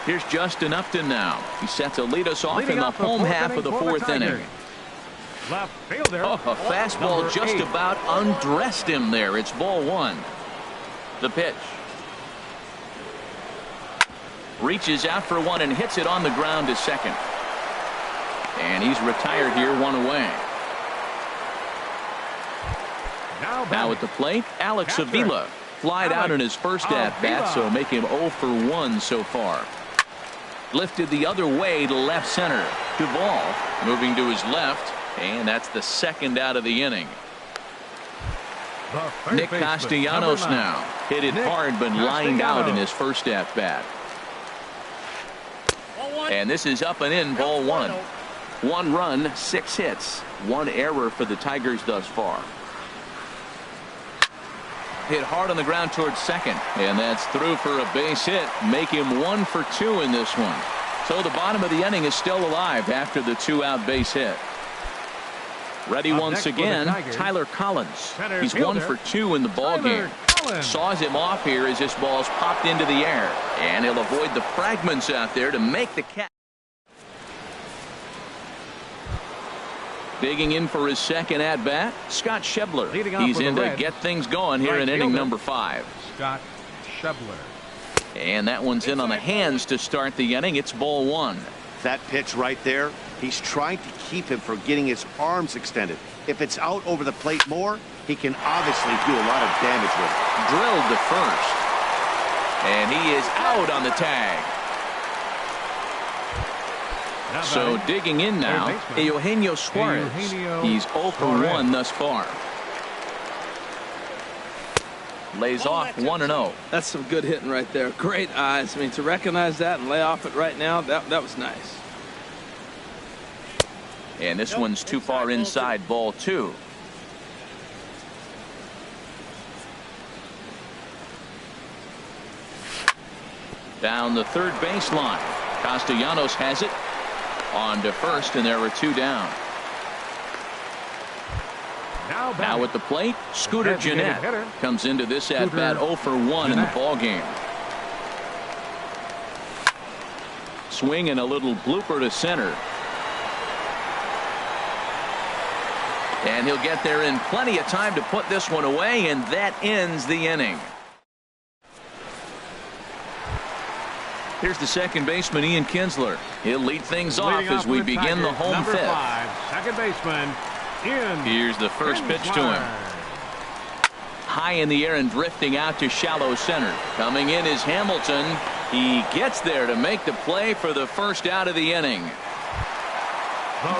Here's Justin Upton now. He's set to lead us off in the home half of the 4th inning. Left fielder. Oh, a fastball just about undressed him there. It's ball 1. The pitch. Reaches out for 1 and hits it on the ground to second. And he's retired here, 1 away. Now at the plate, Alex Avila. Flied out in his first at-bat, so make him 0 for 1 so far. Lifted the other way to left center. Duvall moving to his left. And that's the second out of the inning. Nick Castellanos now. Hit it hard but lined out in his first at bat. And this is up and in, ball 1. 1 run, 6 hits. 1 error for the Tigers thus far. Hit hard on the ground towards second. And that's through for a base hit. Make him 1 for 2 in this one. So the bottom of the inning is still alive after the 2-out base hit. Ready once again, Tyler Collins. He's 1 for 2 in the ball game. Saws him off here as this ball's popped into the air. And he'll avoid the fragments out there to make the catch. Digging in for his second at-bat, Scott Schebler. He's in to get things going here in inning number 5. Scott Schebler. And that one's in on the hands to start the inning. It's ball 1. That pitch right there, he's trying to keep him from getting his arms extended. If it's out over the plate more, he can obviously do a lot of damage with it. Drilled to first. And he is out on the tag. So digging in now, Eugenio Suarez. He's 0 for 1 thus far. Lays off 1-0. That's some good hitting right there. Great eyes. I mean, to recognize that and lay off it right now, that was nice. And this one's too far inside, ball 2. Down the third baseline. Castellanos has it. On to first, and there are 2 down. Now at the plate, Scooter Gennett comes into this at-bat 0 for 1 in the ballgame. Swing and a little blooper to center. And he'll get there in plenty of time to put this one away, and that ends the inning. Here's the second baseman, Ian Kinsler. He'll lead things off as we begin the home fifth. 5, second baseman, Ian. Here's the first pitch to him. High in the air and drifting out to shallow center. Coming in is Hamilton. He gets there to make the play for the first out of the inning.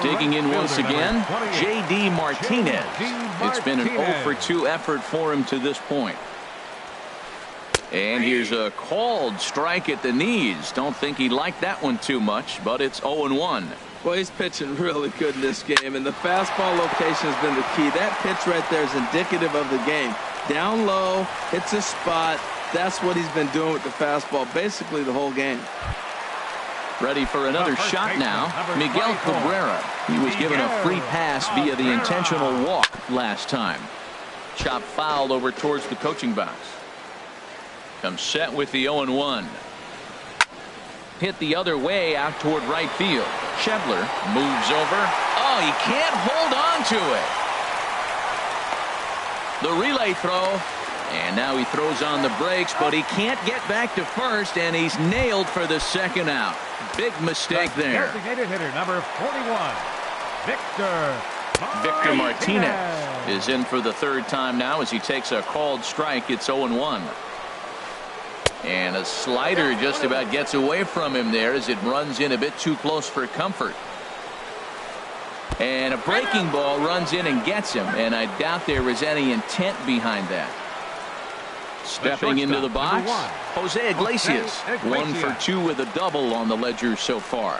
Digging in once again, J.D. Martinez. It's been an 0 for 2 effort for him to this point. And here's a called strike at the knees. Don't think he liked that one too much, but it's 0-1. Well, he's pitching really good in this game, and the fastball location has been the key. That pitch right there is indicative of the game. Down low, hits a spot. That's what he's been doing with the fastball basically the whole game. Ready for another shot now, Miguel Cabrera. He was given a free pass via the intentional walk last time. Chop foul over towards the coaching box. Comes set with the 0-1. Hit the other way out toward right field. Schebler moves over. Oh, he can't hold on to it. The relay throw. And now he throws on the brakes, but he can't get back to first, and he's nailed for the second out. Big mistake there. Designated hitter number 41, Victor Martinez is in for the third time now as he takes a called strike. It's 0-1. And a slider just about gets away from him there as it runs in a bit too close for comfort. And a breaking ball runs in and gets him, and I doubt there was any intent behind that. Stepping into the box, Jose Iglesias. 1 for 2 with a double on the ledger so far.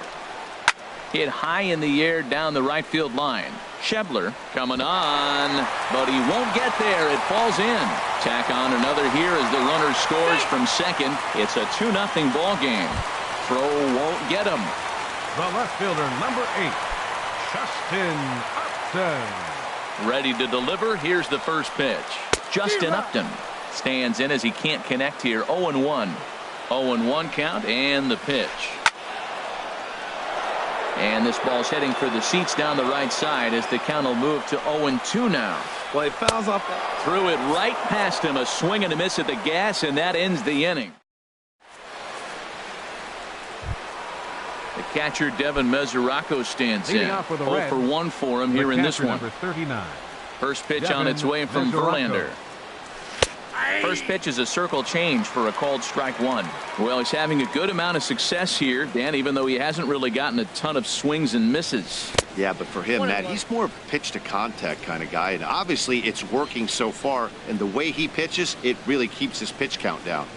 Hit high in the air down the right field line. Schebler coming on, but he won't get there. It falls in. Tack on another here as the runner scores from second. It's a 2-0 ball game. Throw won't get him. The left fielder, number 8, Justin Upton. Ready to deliver. Here's the first pitch. Justin Upton stands in as he can't connect here. 0-1. 0-1 count and the pitch. And this ball's heading for the seats down the right side as the count will move to 0-2 now. Well, he fouls off that. Threw it right past him. A swing and a miss at the gas, and that ends the inning. The catcher, Devin Mesoraco, stands in. 0 for 1 for him here in this one. First pitch on its way from Verlander. First pitch is a circle change for a called strike 1. Well, he's having a good amount of success here, Dan, even though he hasn't really gotten a ton of swings and misses. Yeah, but for him, Matt, he's more of a pitch to contact kind of guy, and obviously it's working so far, and the way he pitches, it really keeps his pitch count down.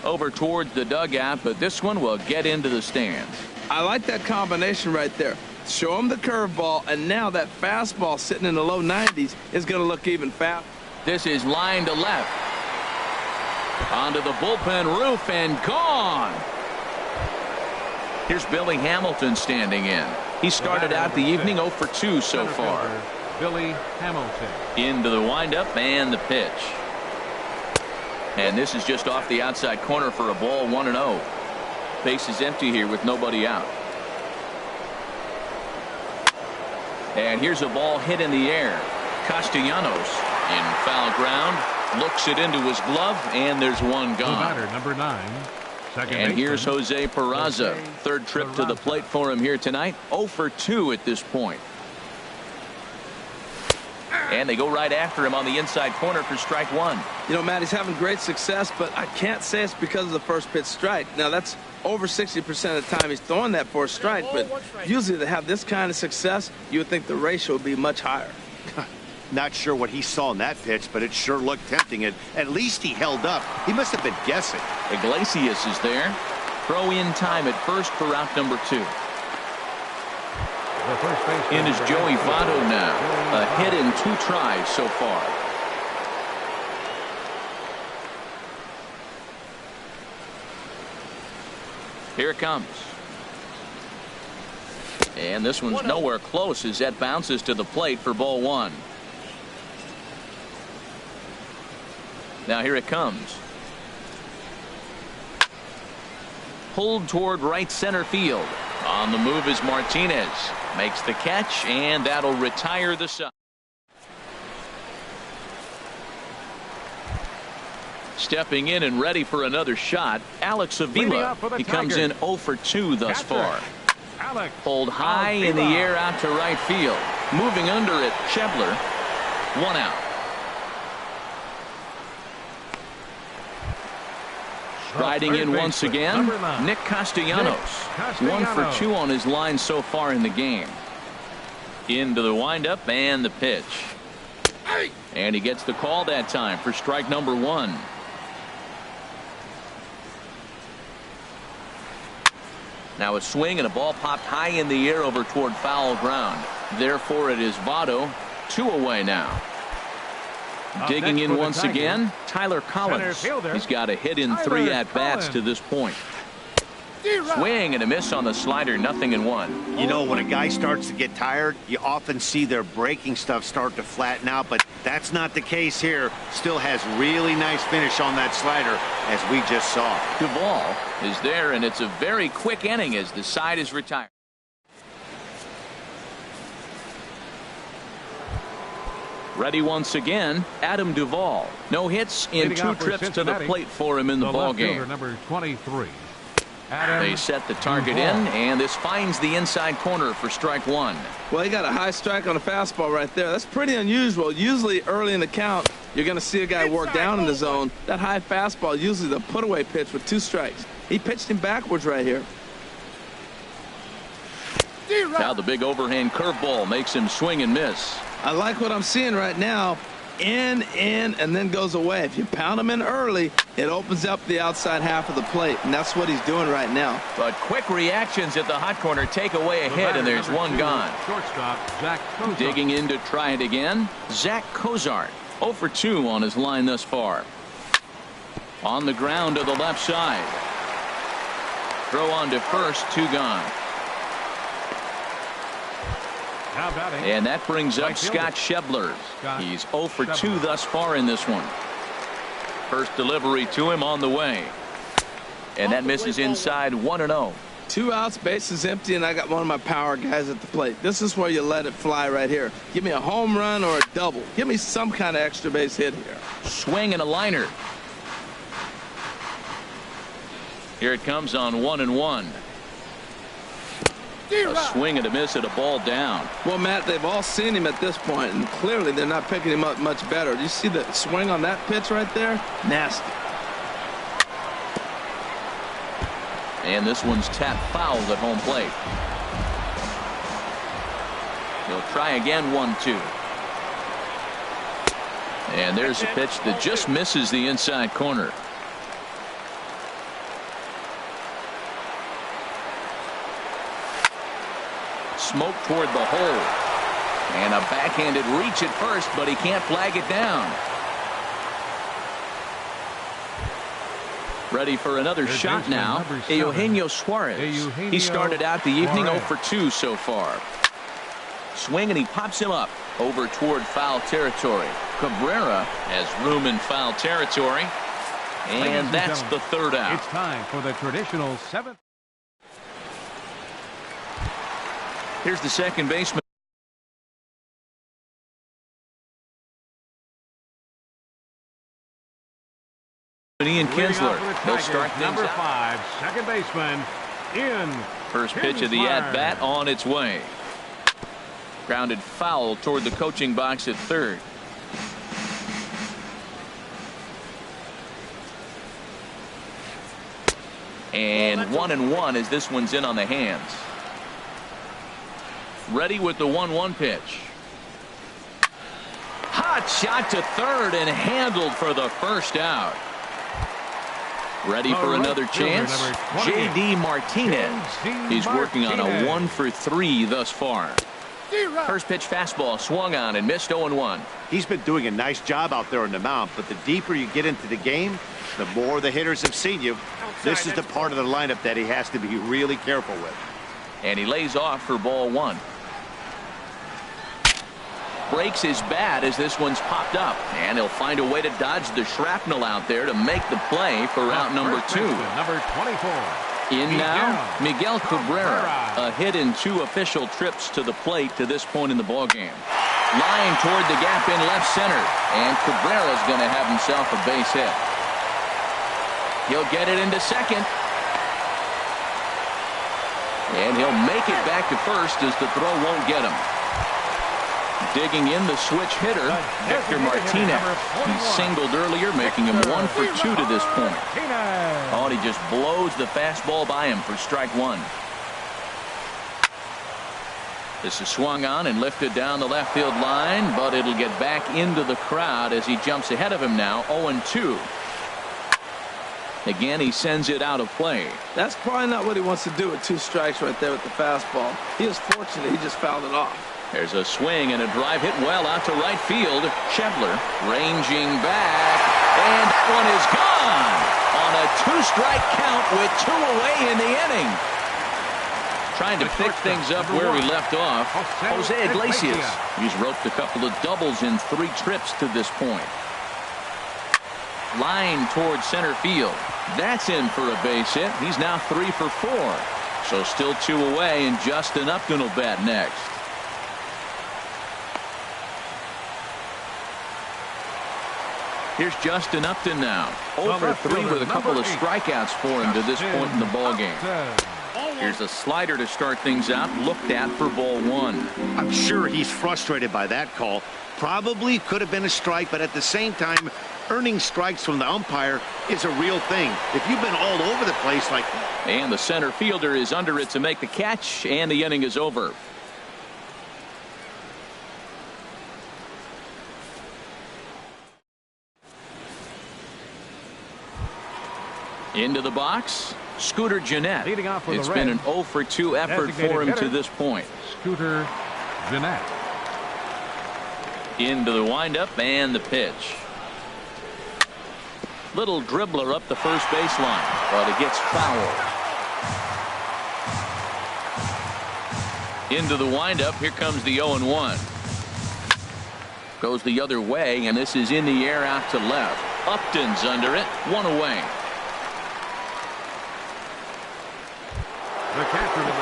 Over towards the dugout, but this one will get into the stands. I like that combination right there. Show him the curveball, and now that fastball sitting in the low 90s is going to look even faster. This is line to left. Onto the bullpen roof and gone. Here's Billy Hamilton standing in. He started out the evening 0 for 2 so far. Billy Hamilton. Into the windup and the pitch. And this is just off the outside corner for a ball, 1-0. Base is empty here with nobody out. And here's a ball hit in the air. Castellanos in foul ground. Looks it into his glove, and there's one gone. Batter, number 9. And here's Jose Peraza. Third trip to the plate for him here tonight. 0 for 2 at this point. And they go right after him on the inside corner for strike one. You know, Matt, he's having great success, but I can't say it's because of the first pitch strike. Now, that's over 60% of the time he's throwing that for a strike, but usually to have this kind of success, you would think the ratio would be much higher. Not sure what he saw in that pitch, but it sure looked tempting. And at least he held up. He must have been guessing. Iglesias is there. Throw in time at first for out number 2. In is Joey Votto now. A hit in 2 tries so far. Here it comes. And this one's nowhere close as that bounces to the plate for ball 1. Now here it comes. Pulled toward right center field. On the move is Martinez. Makes the catch, and that'll retire the side. Stepping in and ready for another shot, Alex Avila. He comes in 0 for 2 thus far. Pulled high in the air out to right field. Moving under it, Schebler. 1 out. Riding in once again, Nick Castellanos. 1 for 2 on his line so far in the game. Into the windup and the pitch. And he gets the call that time for strike number 1. Now a swing and a ball popped high in the air over toward foul ground. Therefore it is Votto. 2 away now. Digging in once again, Tyler Collins. He's got a hit in 3 at-bats to this point. Swing and a miss on the slider, 0-1. You know, when a guy starts to get tired, you often see their breaking stuff start to flatten out, but that's not the case here. Still has really nice finish on that slider, as we just saw. Duvall is there, and it's a very quick inning as the side is retired. Ready once again, Adam Duvall. No hits in 2 trips to the plate for him in the ballgame. Number 23. They set the target in, and this finds the inside corner for strike 1. Well, he got a high strike on a fastball right there. That's pretty unusual. Usually early in the count, you're going to see a guy work down in the zone. That high fastball, usually the put-away pitch with 2 strikes. He pitched him backwards right here. Now the big overhand curveball makes him swing and miss. I like what I'm seeing right now. In, and then goes away. If you pound him in early, it opens up the outside half of the plate, and that's what he's doing right now. But quick reactions at the hot corner take away a hit, and there's one gone. Shortstop, Zach Cozart. Digging in to try it again, Zach Cozart. 0 for 2 on his line thus far. On the ground to the left side. Throw on to first, 2 gone. And that brings up Scott Schebler. He's 0 for 2 thus far in this one. First delivery to him on the way. And that misses inside 1-0. 2 outs, bases empty, and I got one of my power guys at the plate. This is where you let it fly right here. Give me a home run or a double. Give me some kind of extra base hit here. Swing and a liner. Here it comes on 1-1. A swing and a miss at a ball down. Well, Matt, they've all seen him at this point, and clearly they're not picking him up much better. Do you see the swing on that pitch right there? Nasty. And this one's tapped foul at home plate. He'll try again, 1-2. And there's a pitch that just misses the inside corner. Smoke toward the hole. And a backhanded reach at first, but he can't flag it down. Ready for another shot now. Eugenio Suarez. He started out the evening 0 for 2 so far. Swing and he pops him up over toward foul territory. Cabrera has room in foul territory. And that's the 3rd out. It's time for the traditional 7th. Here's the second baseman. Ian Kinsler. He'll start things number out. 5, second baseman, Ian. First pitch of the at-bat on its way. Grounded foul toward the coaching box at third. And 1-1 as this one's in on the hands. Ready with the 1-1 pitch. Hot shot to third and handled for the first out. Ready for another chance. J.D. Martinez. He's working on a 1 for 3 thus far. First pitch fastball swung on and missed 0-1. He's been doing a nice job out there on the mound, but the deeper you get into the game, the more the hitters have seen you. This is the part of the lineup that he has to be really careful with. And he lays off for ball 1. Breaks his bat as this one's popped up, and he'll find a way to dodge the shrapnel out there to make the play for out number 2. Number 24. In now, Miguel Cabrera, a hit in 2 official trips to the plate to this point in the ballgame. Line toward the gap in left center, and Cabrera's going to have himself a base hit. He'll get it into second. And he'll make it back to first as the throw won't get him. Digging in the switch hitter, Victor Martinez. He singled earlier, making him 1 for 2 to this point. Oh, and he just blows the fastball by him for strike 1. This is swung on and lifted down the left field line, but it'll get back into the crowd as he jumps ahead of him now, 0-2. Again, he sends it out of play. That's probably not what he wants to do with 2 strikes right there with the fastball. He is fortunate he just fouled it off. There's a swing and a drive hit well out to right field. Schebler ranging back, and that one is gone on a 2-strike count with 2 away in the inning. Trying to pick things up where he left off, Jose Iglesias. He's roped a couple of doubles in 3 trips to this point. Line towards center field. That's in for a base hit. He's now 3 for 4. So still 2 away, and Justin Upton will bat next. Here's Justin Upton now. 0 for 3 with a couple of strikeouts for him to this point in the ballgame. Here's a slider to start things out, looked at for ball 1. I'm sure he's frustrated by that call. Probably could have been a strike, but at the same time, earning strikes from the umpire is a real thing. If you've been all over the place like that. And the center fielder is under it to make the catch, and the inning is over. Into the box, Scooter Gennett. Leading off for the It's been an 0 for 2 effort for him to this point. Scooter Gennett. Into the windup and the pitch. Little dribbler up the first baseline, but it gets fouled. Into the windup, here comes the 0-1. Goes the other way, and this is in the air out to left. Upton's under it, 1 away. The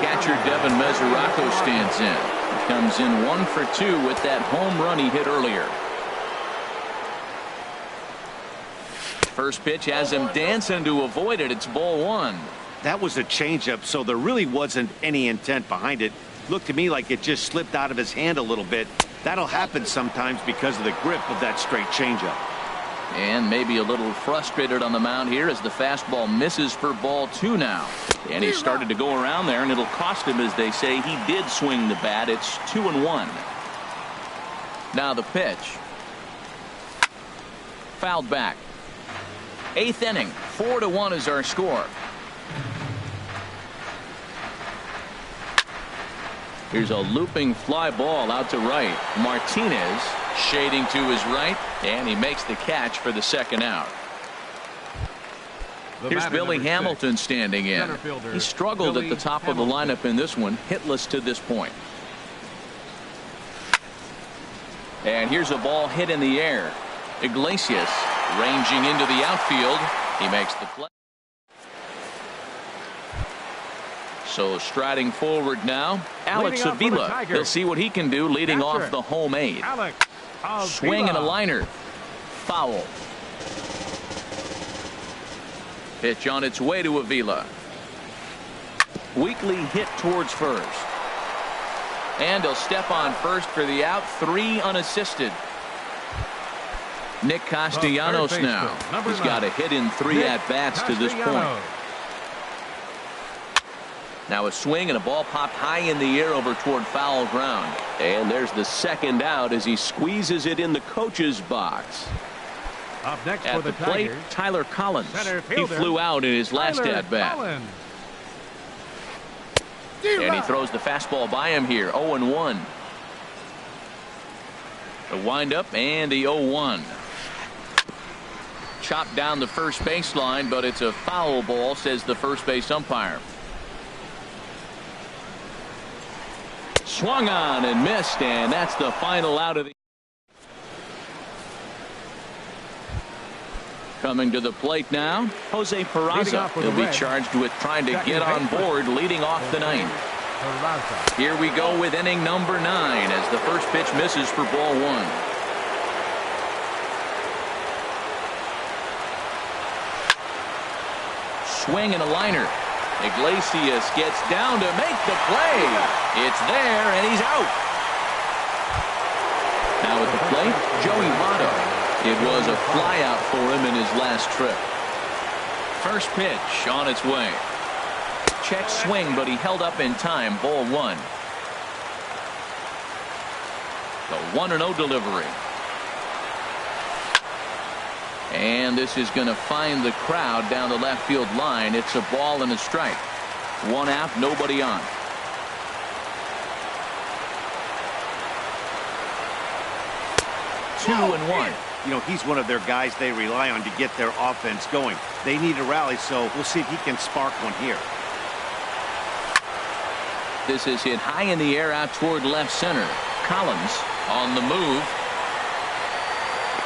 catcher Devin Mesoraco stands in. He comes in 1 for 2 with that home run he hit earlier. First pitch has him dancing to avoid it. It's ball 1. That was a changeup, so there really wasn't any intent behind it. Looked to me like it just slipped out of his hand a little bit. That'll happen sometimes because of the grip of that straight changeup. And maybe a little frustrated on the mound here as the fastball misses for ball 2 now. And he started to go around there, and it'll cost him, as they say. He did swing the bat. It's 2-1. Now the pitch. Fouled back. 8th inning. 4-1 is our score. Here's a looping fly ball out to right. Martinez shading to his right, and he makes the catch for the second out. Here's Billy Hamilton standing in. He struggled at the top of the lineup in this one, hitless to this point. And here's a ball hit in the air. Iglesias ranging into the outfield. He makes the play. So striding forward now, Alex Avila. He'll see what he can do leading off the home 8. Swing and a liner. Foul. Pitch on its way to Avila. Weakly hit towards first. And he'll step on first for the out. 3 unassisted. Nick Castellanos now. He's got a hit in 3 at-bats to this point. Now a swing and a ball popped high in the air over toward foul ground. And there's the second out as he squeezes it in the coach's box. Up next at for the plate, Tigers, Tyler Collins. He fielder, flew out in his last at-bat. And he throws the fastball by him here. 0-1. The windup and the 0-1. Chopped down the first baseline, but it's a foul ball, says the first base umpire. Swung on and missed, and that's the final out of the. Coming to the plate now, Jose Peraza. He'll be charged with trying to get on board, leading off the ninth. Here we go with inning number 9 as the first pitch misses for ball 1. Swing and a liner. Iglesias gets down to make the play. It's there, and he's out. Now at the plate, Joey Votto. It was a flyout for him in his last trip. First pitch on its way. Check swing, but he held up in time. Ball 1. The 1-0 delivery. And this is going to find the crowd down the left field line. It's a ball and a strike. 1 out, nobody on. Two and one. You know, he's one of their guys they rely on to get their offense going. They need a rally, so we'll see if he can spark one here. This is hit high in the air out toward left center. Collins on the move.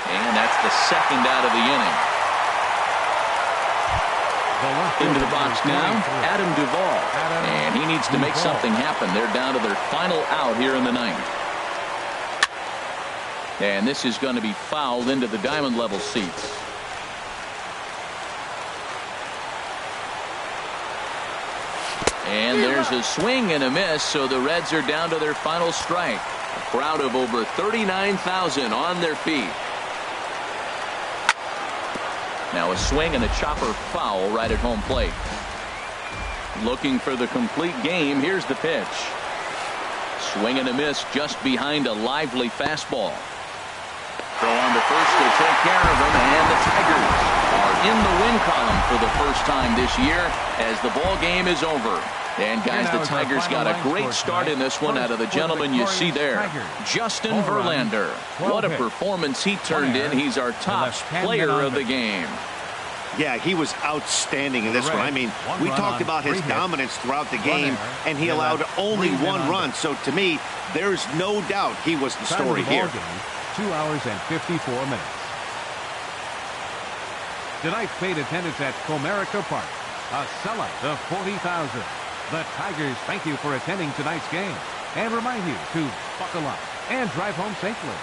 And that's the second out of the inning. Into the box now, Adam Duvall. And he needs to make something happen. They're down to their final out here in the ninth. And this is going to be fouled into the diamond level seats. And there's a swing and a miss, so the Reds are down to their final strike. A crowd of over 39,000 on their feet. Now a swing and a chopper foul right at home plate. Looking for the complete game. Here's the pitch. Swing and a miss just behind a lively fastball. Throw on to first to take care of him, and the Tigers are in the win column for the first time this year as the ball game is over. And guys, the Tigers got a great start in this one out of the gentleman you see there, Justin Verlander. What a performance he turned in. He's our top player of the game. Yeah, he was outstanding in this one. I mean, we talked about his dominance throughout the game, and he allowed only 1 run. So to me, there's no doubt he was the story here. 2 hours and 54 minutes. Tonight's paid attendance at Comerica Park, a sellout of 40,000. The Tigers thank you for attending tonight's game and remind you to buckle up and drive home safely.